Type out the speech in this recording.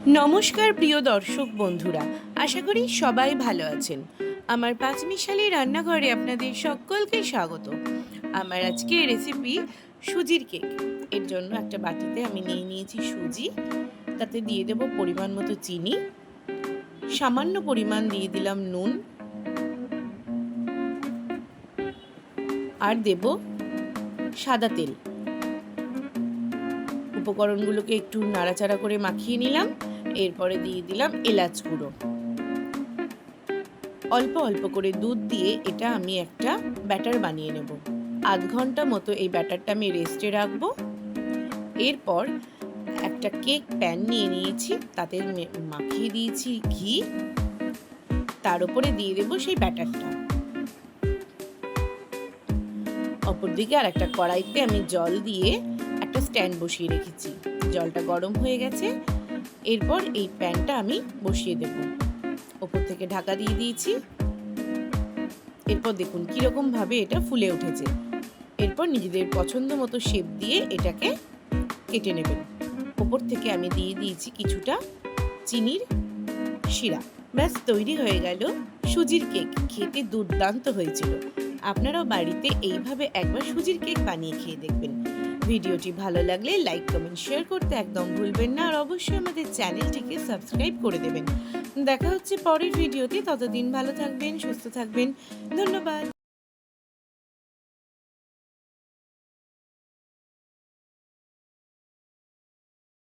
নমস্কার প্রিয় দর্শক বন্ধুরা, আশা করি সবাই ভালো আছেন। আমার পাঁচমিশালি রান্নাঘরে আপনাদের সকলকে স্বাগত। আমার আজকে রেসিপি সুজির কেক। এর জন্য একটা বাটিতে আমি নিয়ে নিয়েছি সুজি, তাতে দিয়ে দেব পরিমাণ মতো চিনি, সামান্য পরিমাণ দিয়ে দিলাম নুন, আর দেব সাদা তেল। উপকরণগুলোকে একটু নাড়াচাড়া করে মাখিয়ে নিলাম। এরপরে দিয়ে দিলাম এলাচ গুঁড়ো। অল্প অল্প করে দুধ দিয়ে এটা আমি একটা ব্যাটার বানিয়ে নেব। আধ ঘন্টা মতো এই ব্যাটারটা আমি রেস্টে রাখবো। এরপর একটা কেক প্যান নিয়ে নিয়েছি, তাতে মাখিয়ে দিয়েছি ঘি, তার উপরে দিয়ে দেবো সেই ব্যাটারটা। অপরদিকে আর একটা কড়াইতে আমি জল দিয়ে একটা স্ট্যান্ড বসিয়ে রেখেছি। জলটা গরম হয়ে গেছে। এরপর এই প্যানটা আমি বসিয়ে দেব। ওপর থেকে ঢাকা দিয়ে দিয়েছি। এরপর দেখুন কিরকম ভাবে এটা ফুলে উঠেছে। এরপর নিজেদের পছন্দ মতো শেপ দিয়ে এটাকে কেটে নেবেন। ওপর থেকে আমি দিয়ে দিয়েছি কিছুটা চিনির শিরা। ব্যাস তৈরি হয়ে গেল সুজির কেক। খেতে দুর্দান্ত হয়েছিল। আপনারাও বাড়িতে এইভাবে একবার সুজির কেক বানিয়ে খেয়ে দেখবেন। ভিডিওটি ভালো লাগলে লাইক, কমেন্ট, শেয়ার করতে একদম ভুলবেন না। আর অবশ্যই আমাদের চ্যানেলটিকে সাবস্ক্রাইব করে দেবেন। দেখা হচ্ছে পরের ভিডিওতে। ততদিন ভালো থাকবেন, সুস্থ থাকবেন। ধন্যবাদ।